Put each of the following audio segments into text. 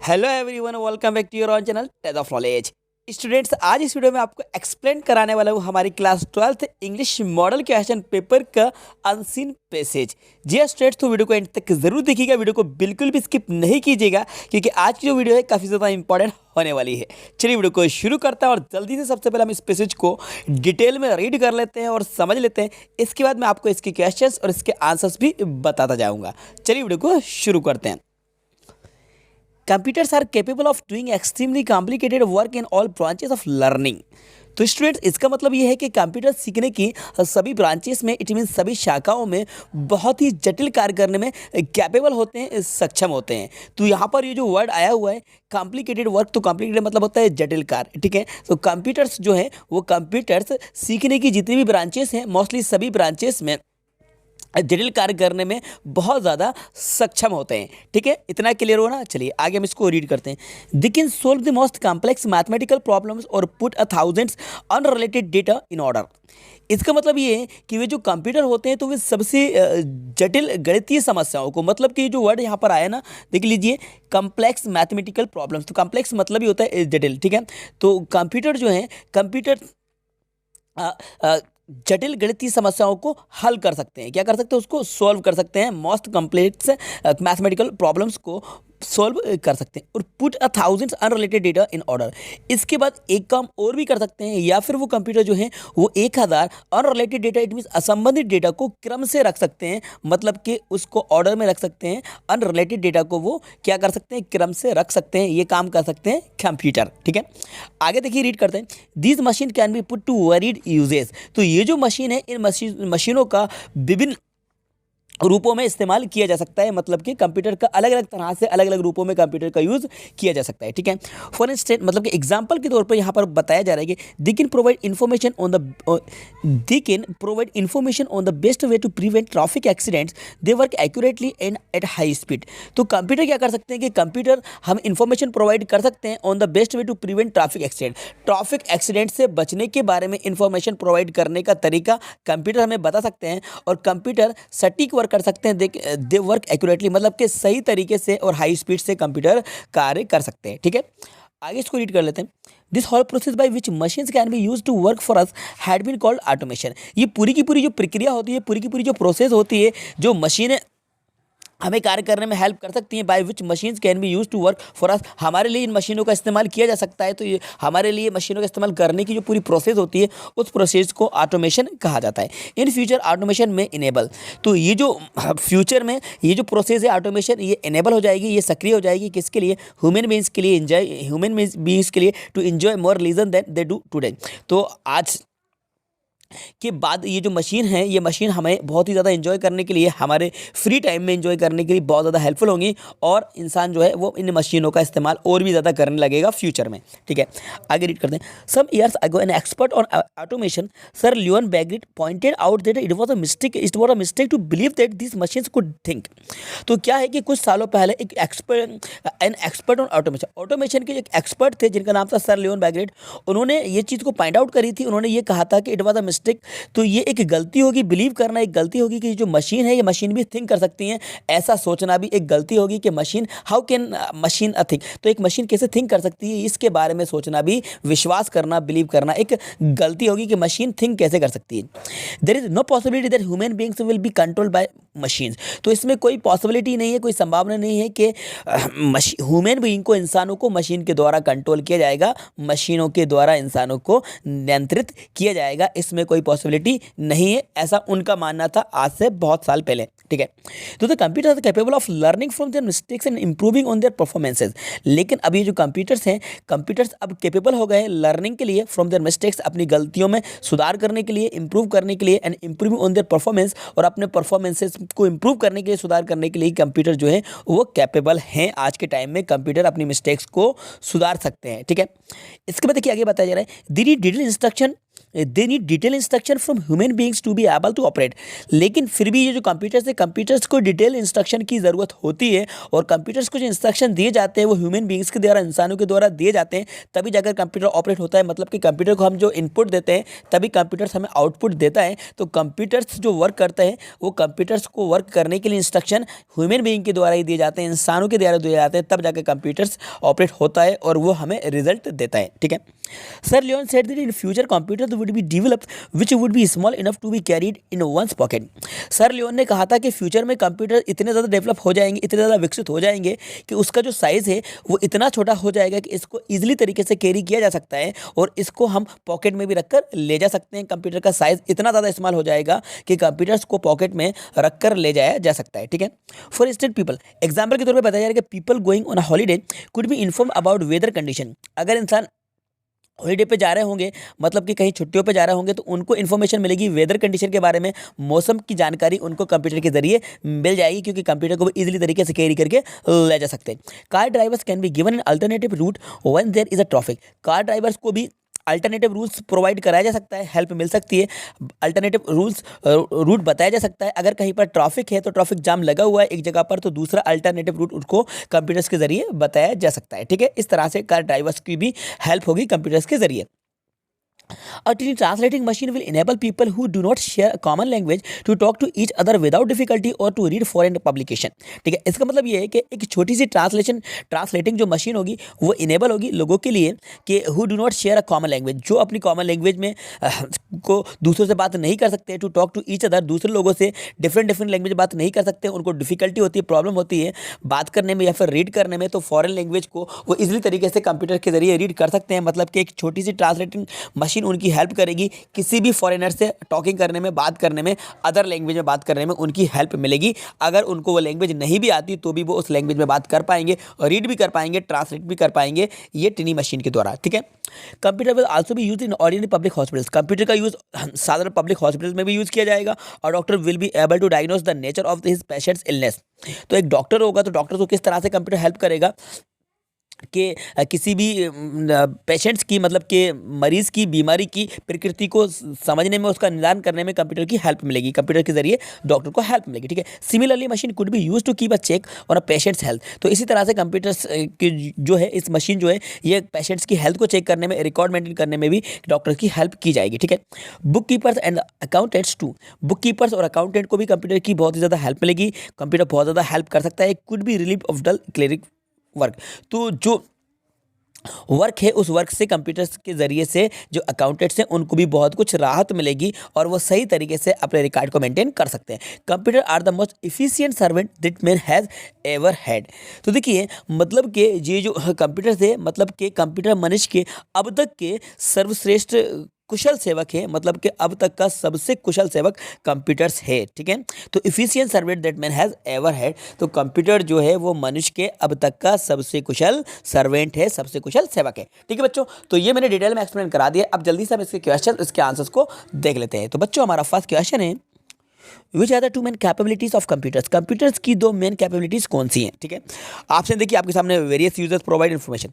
Hello everyone, welcome back to your own channel Tej of knowledge. Students, आज इस video में आपको एक्सप्लेन कराने वाला हूँ हमारी class 12th English model question paper का अनसीन पैसेज। जी स्टूडेंट्स, तो वीडियो को एंड तक जरूर देखिएगा, वीडियो को बिल्कुल भी स्किप नहीं कीजिएगा क्योंकि आज की जो वीडियो है काफ़ी ज़्यादा इंपॉर्टेंट होने वाली है। चलिए वीडियो को शुरू करते हैं और जल्दी से सबसे पहले हम इस पैसेज को डिटेल में रीड कर लेते हैं और समझ लेते हैं। इसके बाद मैं आपको इसके क्वेश्चंस और इसके आंसर्स भी बताता जाऊँगा। चलिए वीडियो को शुरू करते हैं। Computers are capable of doing extremely complicated work in all branches of learning. तो स्टूडेंट्स, इसका मतलब ये है कि कंप्यूटर सीखने की सभी ब्रांचेस में, इट मीन सभी शाखाओं में बहुत ही जटिल कार्य करने में कैपेबल होते हैं, सक्षम होते हैं। तो यहाँ पर ये जो वर्ड आया हुआ है कॉम्प्लिकेटेड वर्क, तो कॉम्प्लिकेटेड मतलब होता है जटिल कार्य, ठीक है। तो कंप्यूटर्स जो है वो कंप्यूटर्स सीखने की जितनी भी ब्रांचेस हैं, मोस्टली सभी ब्रांचेस में जटिल कार्य करने में बहुत ज़्यादा सक्षम होते हैं, ठीक है। इतना क्लियर हो ना। चलिए आगे हम इसको रीड करते हैं। They can solve the most complex mathematical problems और put thousands unrelated data in order. इसका मतलब ये है कि वे जो कंप्यूटर होते हैं तो वे सबसे जटिल गणितीय समस्याओं को, मतलब कि जो वर्ड यहाँ पर आया ना, देख लीजिए, कॉम्प्लेक्स मैथमेटिकल प्रॉब्लम्स। तो कॉम्प्लेक्स मतलब ही होता है जटिल, ठीक है। तो कंप्यूटर जो है, कंप्यूटर जटिल गणितीय समस्याओं को हल कर सकते हैं। क्या कर सकते हैं? उसको सॉल्व कर सकते हैं। मोस्ट कॉम्प्लेक्स मैथमेटिकल प्रॉब्लम्स को सॉल्व कर सकते हैं। और put thousands unrelated data in order. इसके बाद एक काम और भी कर सकते हैं, या फिर वो कंप्यूटर जो है वो 1000 अनरिलेटेड डेटा, इट मीन्स असंबंधित डेटा को क्रम से रख सकते हैं, मतलब कि उसको ऑर्डर में रख सकते हैं। अनरिलेटेड डेटा को वो क्या कर सकते हैं? क्रम से रख सकते हैं। ये काम कर सकते हैं कंप्यूटर, ठीक है। आगे देखिए, रीड करते हैं। This machine can be put to varied uses. तो ये जो मशीन है, इन मशीनों का विभिन्न रूपों में इस्तेमाल किया जा सकता है, मतलब कि कंप्यूटर का अलग अलग तरह से अलग अलग रूपों में कंप्यूटर का यूज़ किया जा सकता है, ठीक है। फॉर इंस्टेंस, मतलब कि एग्जांपल के तौर पर यहाँ पर बताया जा रहा है कि they can provide information on the best way to prevent traffic accidents. They work accurately and at high speed. तो कंप्यूटर क्या कर सकते हैं कि कंप्यूटर हम इंफॉर्मेशन प्रोवाइड कर सकते हैं on the best way to prevent traffic accident. Traffic accident से बचने के बारे में इंफॉर्मेशन प्रोवाइड करने का तरीका कंप्यूटर हमें बता सकते हैं। और कंप्यूटर सटीक वर्क कर सकते हैं, दे वर्क एक्यूरेटली, मतलब कि सही तरीके से और हाई स्पीड से कंप्यूटर कार्य कर सकते हैं, ठीक है। आगे इसको रीड कर लेते हैं। This whole process by which machines can be use to work for us had been called automation. ये पूरी की पूरी जो प्रक्रिया होती है, पूरी की पूरी जो प्रोसेस होती है, जो मशीनें हमें कार्य करने में हेल्प कर सकती हैं, by which machines can be use to work for us, हमारे लिए इन मशीनों का इस्तेमाल किया जा सकता है। तो ये हमारे लिए मशीनों का इस्तेमाल करने की जो पूरी प्रोसेस होती है, उस प्रोसेस को ऑटोमेशन कहा जाता है। इन फ्यूचर ऑटोमेशन में इनेबल, तो ये जो फ्यूचर में ये जो प्रोसेस है ऑटोमेशन, ये इनेबल हो जाएगी, ये सक्रिय हो जाएगी। किसके लिए? ह्यूमन बींग्स के लिए, ह्यूमन बींग्स के लिए, to enjoy more leisure than they do today. तो आज के बाद ये जो मशीन है, ये मशीन हमें बहुत ही ज़्यादा एंजॉय करने के लिए, हमारे फ्री टाइम में एंजॉय करने के लिए बहुत ज़्यादा हेल्पफुल होंगी। और इंसान जो है वो इन मशीनों का इस्तेमाल और भी ज़्यादा करने लगेगा फ्यूचर में, ठीक है। आगे रीड करते हैं। Some years ago an expert on automation, sir Leon Bagrit, pointed out that it was a mistake to believe that this machines could think. तो क्या है कि कुछ सालों पहले एक एक्सपर्ट ऑन ऑटोमेशन के एक एक्सपर्ट थे जिनका नाम था सर लियोन बैग्रिट। उन्होंने ये चीज़ को पॉइंट आउट करी थी। उन्होंने ये कहा था कि इट वाज अ मिस्टेक, तो ये एक गलती होगी, बिलीव करना एक गलती होगी कि जो मशीन है, ये मशीन भी थिंक कर सकती है। ऐसा सोचना भी एक गलती होगी कि machine, how can machine a think, तो एक मशीन कैसे थिंक कर सकती है, इसके बारे में सोचना भी, विश्वास करना, बिलीव करना एक गलती होगी कि मशीन थिंक कैसे कर सकती है। There is no possibility that human beings will be controlled by machines. तो इसमें कोई पॉसिबिलिटी नहीं है, कोई संभावना नहीं है कि ह्यूमन बीइंग को, इंसानों को मशीन के द्वारा कंट्रोल किया जाएगा, मशीनों के द्वारा इंसानों को नियंत्रित किया जाएगा। इसमें कोई पॉसिबिलिटी नहीं है, ऐसा उनका मानना था आज से बहुत साल पहले, ठीक है। तो the computer are capable of learning from their mistakes and improving on their performances. लेकिन अब ये जो कंप्यूटर्स हैं, कंप्यूटर्स अब कैपेबल हो गए लर्निंग के लिए, फ्रॉम देयर मिस्टेक्स, अपनी गलतियों में सुधार करने के लिए, इंप्रूव करने के लिए, and improving on their performance, और अपने परफॉर्मेंसेज को इंप्रूव करने के लिए, सुधार करने के लिए कंप्यूटर जो है वो कैपेबल हैं। आज के टाइम में कंप्यूटर अपनी मिस्टेक्स को सुधार सकते हैं, ठीक है। इसके बाद देखिए आगे बताया जा रहा है, detail instruction they need detail instruction from human beings to be able to operate. लेकिन फिर भी ये जो कंप्यूटर्स है, कंप्यूटर्स को डिटेल इंस्ट्रक्शन की ज़रूरत होती है, और कंप्यूटर्स को जो इंस्ट्रक्शन दिए जाते हैं वो ह्यूमन बीइंग्स के द्वारा, इंसानों के द्वारा दिए जाते हैं, तभी जाकर कंप्यूटर ऑपरेट होता है। मतलब कि कंप्यूटर को हम जो इनपुट देते हैं तभी कंप्यूटर्स हमें आउटपुट देता है। तो कंप्यूटर्स जो वर्क करते हैं वो कंप्यूटर्स को वर्क करने के लिए इंस्ट्रक्शन ह्यूमन बीइंग के द्वारा ही दिए जाते हैं, इंसानों के द्वारा दिए जाते हैं, तब जाकर कंप्यूटर्स ऑपरेट होता है और वो हमें रिजल्ट देता है। ठीक है। Sir Leon said that in future computer would be developed which would be small enough to be carried in one's pocket. Sir Leon ने कहा था कि फ्यूचर में कंप्यूटर इतने ज़्यादा डेवलप हो जाएंगे, इतने ज़्यादा विकसित हो जाएंगे कि उसका जो साइज़ है वो इतना छोटा हो जाएगा कि इसको ईजिली तरीके से कैरी किया जा सकता है, और इसको हम पॉकेट में भी रखकर ले जा सकते हैं। कंप्यूटर का साइज़ इतना ज़्यादा इस्तेमाल हो जाएगा कि कंप्यूटर्स को पॉकेट में रखकर ले जाया जा सकता है। ठीक है। फॉर इंस्टेंट पीपल, एग्जाम्पल के तौर पर बताया जा रहा है कि people going on a holiday could be inform about whether condition. अगर इंसान हॉलीडे पे जा रहे होंगे, मतलब कि कहीं छुट्टियों पे जा रहे होंगे, तो उनको इन्फॉर्मेशन मिलेगी वेदर कंडीशन के बारे में, मौसम की जानकारी उनको कंप्यूटर के जरिए मिल जाएगी, क्योंकि कंप्यूटर को वो इजीली तरीके से कैरी करके ले जा सकते हैं। Car drivers can be given an alternative route when there is a traffic. Car drivers को भी अल्टरनेटिव रूट्स प्रोवाइड कराया जा सकता है, हेल्प मिल सकती है, अल्टरनेटिव रूट बताया जा सकता है। अगर कहीं पर ट्रैफिक है, तो ट्रैफिक जाम लगा हुआ है एक जगह पर, तो दूसरा अल्टरनेटिव रूट उनको कंप्यूटर्स के जरिए बताया जा सकता है। ठीक है। इस तरह से कार ड्राइवर्स की भी हेल्प होगी कंप्यूटर्स के जरिए। A translating machine will enable people who do not share a common language to talk to each other without difficulty or to read foreign publication। ठीक है। इसका मतलब ये है कि एक छोटी सी ट्रांसलेटिंग जो मशीन होगी वो इनेबल होगी लोगों के लिए कि who do not share a common language, जो अपनी कॉमन लैंग्वेज में को दूसरों से बात नहीं कर सकते, to talk to each other, दूसरे लोगों से डिफरेंट लैंग्वेज बात नहीं कर सकते, उनको डिफिकल्टी होती है, प्रॉब्लम होती है बात करने में या फिर रीड करने में, तो फॉरेन लैंग्वेज को वो इजीली तरीके से कंप्यूटर के जरिए रीड कर सकते हैं। मतलब कि एक छोटी सी ट्रांसलेटिंग मशीन उनकी हेल्प करेगी, किसी भी फॉरेनर से टॉकिंग करने में, बात करने में, अदर लैंग्वेज में बात करने में उनकी हेल्प मिलेगी। अगर उनको वो लैंग्वेज नहीं भी आती तो भी वो उस लैंग्वेज में बात कर पाएंगे, रीड भी कर पाएंगे, ट्रांसलेट भी कर पाएंगे ये टिनी मशीन के द्वारा। ठीक है। Computer will also be used in ordinary public hospitals. Computer का यूज साधारण पब्लिक हॉस्पिटल्स में भी यूज किया जाएगा, और doctor will be able to diagnose the nature of his patient's illness. तो एक डॉक्टर होगा तो डॉक्टर को किस तरह से कंप्यूटर हेल्प करेगा कि किसी भी पेशेंट्स की, मतलब कि मरीज़ की बीमारी की प्रकृति को समझने में, उसका निदान करने में कंप्यूटर की हेल्प मिलेगी, कंप्यूटर के जरिए डॉक्टर को हेल्प मिलेगी। ठीक है। Similarly machine could be use to keep a check on a patient's health. तो इसी तरह से कंप्यूटर्स की जो है, इस मशीन जो है ये पेशेंट्स की हेल्थ को चेक करने में, रिकॉर्ड मेंटेन करने में भी डॉक्टर की हेल्प की जाएगी। ठीक है। Bookkeepers and accountants too, bookkeepers और अकाउंटेंट को भी कंप्यूटर की बहुत ही ज़्यादा हेल्प मिलेगी, कंप्यूटर बहुत ज़्यादा हेल्प कर सकता है। Could be relief of dull clerical work. तो जो वर्क है उस वर्क से कंप्यूटर्स के जरिए से जो अकाउंटेंट्स हैं उनको भी बहुत कुछ राहत मिलेगी, और वो सही तरीके से अपने रिकॉर्ड को मेंटेन कर सकते हैं। Computers are the most efficient servant that man has ever had. तो देखिए, मतलब कि ये जो कंप्यूटर्स है, मतलब कि कंप्यूटर मनुष्य के अब तक के सर्वश्रेष्ठ कुशल सेवक है, मतलब कि अब तक का सबसे कुशल सेवक कंप्यूटर्स है। ठीक है। तो efficient servant that man has ever had, तो कंप्यूटर जो है वो मनुष्य के अब तक का सबसे कुशल सर्वेंट है, सबसे कुशल सेवक है। ठीक है बच्चों, तो ये मैंने डिटेल में एक्सप्लेन करा दिया। अब जल्दी से हम इसके क्वेश्चन, इसके आंसर्स को देख लेते हैं। तो बच्चों, हमारा फर्स्ट क्वेश्चन है, which are the two main capabilities of computers. Computers की दो मेन कैपेबिलिटीज कौन सी हैं। ठीक है। ऑप्शन देखिए आपके सामने, वेरियस यूजर्स प्रोवाइड इन्फॉर्मेशन।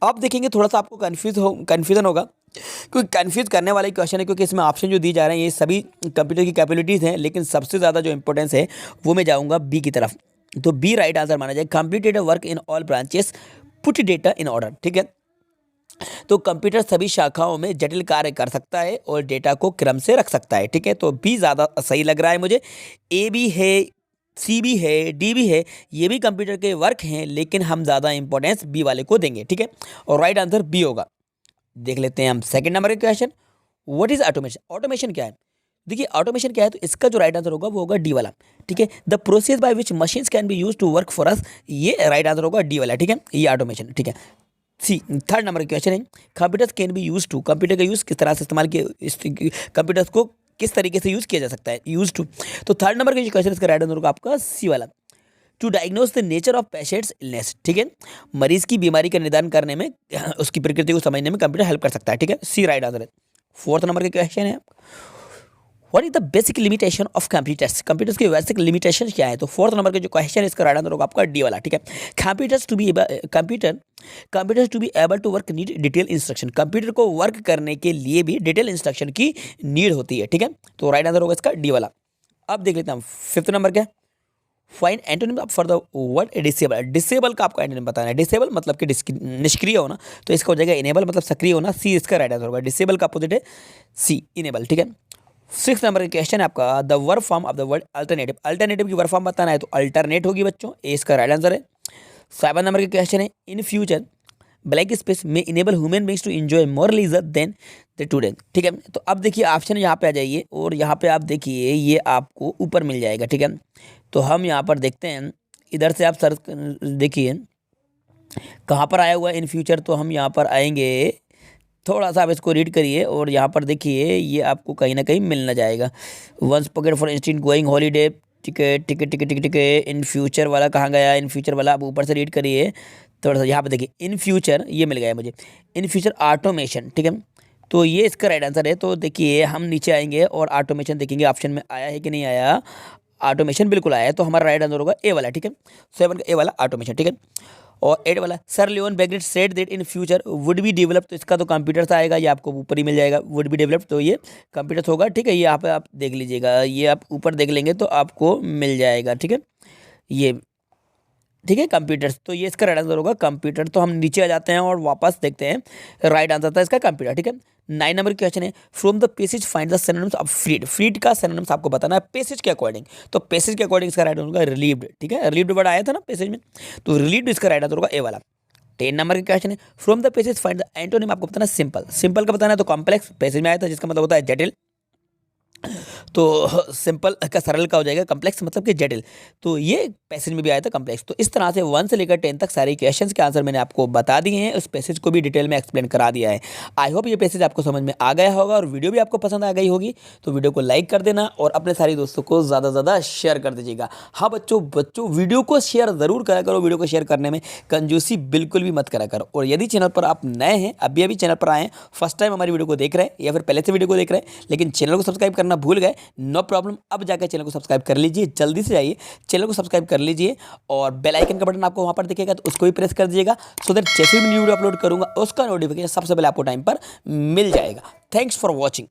अब देखेंगे थोड़ा सा आपको कन्फ्यूजन होगा, क्योंकि कन्फ्यूज करने वाला क्वेश्चन है, क्योंकि इसमें ऑप्शन जो दी जा रहे हैं ये सभी कंप्यूटर की कैपेबिलिटीज़ हैं, लेकिन सबसे ज़्यादा जो इंपॉर्टेंस है वो मैं जाऊँगा बी की तरफ। तो बी राइट आंसर माना जाए। Completed work in all branches, put data in order. ठीक है। तो कंप्यूटर सभी शाखाओं में जटिल कार्य कर सकता है और डेटा को क्रम से रख सकता है। ठीक है। तो बी ज़्यादा सही लग रहा है मुझे। ए भी है, सी भी है, डी भी है, ये भी कंप्यूटर के वर्क हैं, लेकिन हम ज़्यादा इंपॉर्टेंस बी वाले को देंगे। ठीक है। और राइट आंसर बी होगा। देख लेते हैं हम सेकंड नंबर का question, what is automation. Automation क्या है। देखिए, ऑटोमेशन क्या है, तो इसका जो राइट आंसर होगा वो होगा डी वाला। ठीक है। The process by which machines can be use to work for us, ये राइट आंसर होगा डी वाला। ठीक है। ये ऑटोमेशन। ठीक है। सी थर्ड नंबर का क्वेश्चन है, computers can be use to, computer का यूज किस तरह से इस्तेमाल किया, कंप्यूटर्स को किस तरीके से यूज किया जा सकता है, यूज टू। तो थर्ड नंबर का जो क्वेश्चन इसका राइट आंसर होगा आपका सी वाला, to diagnose the nature of patient's illness. ठीक है। मरीज की बीमारी का निदान करने में, उसकी प्रकृति को समझने में कंप्यूटर हेल्प कर सकता है। ठीक है। सी राइट आंसर है। फोर्थ नंबर का क्वेश्चन है, what is the basic limitation of computers, computers की बेसिक लिमिटेशन क्या है। तो फोर्थ नंबर का जो क्वेश्चन है इसका राइट आंसर होगा आपका डी वाला, ठीक है। Computers to be able to work need detail instruction, computer को वर्क करने के लिए भी डिटेल इंस्ट्रक्शन की नीड होती है, ठीक है। तो राइट आंसर होगा इसका डी वाला। अब देख लेते हैं हम फिफ्थ नंबर क्या, find antonym for the word disable, disable का आपको एंटोनिम बताना है। डिसेबल मतलब कि निष्क्रिय होना, तो इसका हो जाएगा इनेबल मतलब सक्रिय होना, सी इसका राइट आंसर होगा। डिसेबल का अपोजिट है सी, इनेबल, ठीक है। सिक्स नंबर का क्वेश्चन है आपका, the verb form of the word alternative, alternative की वर्ब फॉर्म बताना है, तो अल्टरनेट होगी बच्चों, ए इसका राइट आंसर है। सेवन नंबर का क्वेश्चन है, इन फ्यूचर ब्लैक स्पेस में enable human beings to enjoy more leisure than the today, ठीक है। तो अब देखिए ऑप्शन यहाँ पे आ जाइए और यहाँ पे आप देखिए ये आपको ऊपर मिल जाएगा, ठीक है। तो हम यहाँ पर देखते हैं, इधर से आप सर्च देखिए कहाँ पर आया हुआ है इन फ्यूचर, तो हम यहाँ पर आएंगे, थोड़ा सा आप इसको रीड करिए और यहाँ पर देखिए ये आपको कहीं ना कहीं मिलना जाएगा। One's pocket for instant going holiday, ticket ticket ticket ticket ticket, in future वाला कहाँ गया, इन फ्यूचर वाला आप ऊपर से रीड करिए थोड़ा सा, यहाँ पे देखिए इन फ्यूचर ये मिल गया है मुझे, इन फ्यूचर ऑटोमेशन, ठीक है। तो ये इसका राइट आंसर है। तो देखिए हम नीचे आएंगे और ऑटोमेशन देखेंगे ऑप्शन में आया है कि नहीं आया, ऑटोमेशन बिल्कुल आया है, तो हमारा राइट आंसर होगा ए वाला, ठीक है। सेवन का ए वाला ऑटोमेशन, ठीक है। और एट वाला, sir Leon Bagnet said that in future would be develop, तो इसका तो कंप्यूटर्स आएगा, ये आपको ऊपर ही मिल जाएगा, वुड बी डेवलप, तो ये कंप्यूटर्स होगा, ठीक है। ये यहाँ पे आप देख लीजिएगा, ये आप ऊपर देख लेंगे तो आपको मिल जाएगा, ठीक है, ये, ठीक है, कंप्यूटर्स, तो ये इसका राइट आंसर होगा कंप्यूटर। तो हम नीचे आ जाते हैं और वापस देखते हैं, राइट आंसर था इसका कंप्यूटर, ठीक है। 9 नंबर क्वेश्चन है, from the passage find the synonyms of freed, freed का सिनोनिम्स आपको बताना है पैसेज के अकॉर्डिंग, तो पैसेज के अकॉर्डिंग इसका राइट आंसर होगा रिलीव्ड, ठीक है। रिलीव्ड वर्ड आया था ना पैसेज में, तो रिलीव्ड इसका राइट आंसर होगा ए वाला। 10 नंबर का क्वेश्चन है, from the passage find the antonym, आपको बताना है सिंपल, सिंपल का बताना है, तो कॉम्प्लेक्स पैसेज में आया था जिसका मतलब होता है जटिल, तो सिंपल का सरल का हो जाएगा, कॉम्प्लेक्स मतलब कि जटिल, तो ये पैसेज में भी आया था कॉम्प्लेक्स। तो इस तरह से 1 से लेकर 10 तक सारे क्वेश्चंस के आंसर मैंने आपको बता दिए हैं, उस पैसेज को भी डिटेल में एक्सप्लेन करा दिया है। आई होप ये पैसेज आपको समझ में आ गया होगा और वीडियो भी आपको पसंद आ गई होगी, तो वीडियो को लाइक कर देना और अपने सारे दोस्तों को ज़्यादा से ज़्यादा शेयर कर दीजिएगा। हाँ बच्चों वीडियो को शेयर ज़रूर करा करो, वीडियो को शेयर करने में कंजूसी बिल्कुल भी मत करा करो। और यदि चैनल पर आप नए हैं, अभी चैनल पर आए हैं, फर्स्ट टाइम हमारी वीडियो को देख रहे हैं या फिर पहले से वीडियो को देख रहे हैं लेकिन चैनल को सब्सक्राइब करना भूल गए, नो प्रॉब्लम, अब जाकर चैनल को सब्सक्राइब कर लीजिए, जल्दी से जाइए चैनल को सब्सक्राइब कर लीजिए और बेल आइकन का बटन आपको वहां पर दिखेगा तो उसको भी प्रेस कर दीजिएगा, सो दैट जैसे भी वीडियो अपलोड करूंगा उसका नोटिफिकेशन सबसे पहले आपको टाइम पर मिल जाएगा। Thanks for watching.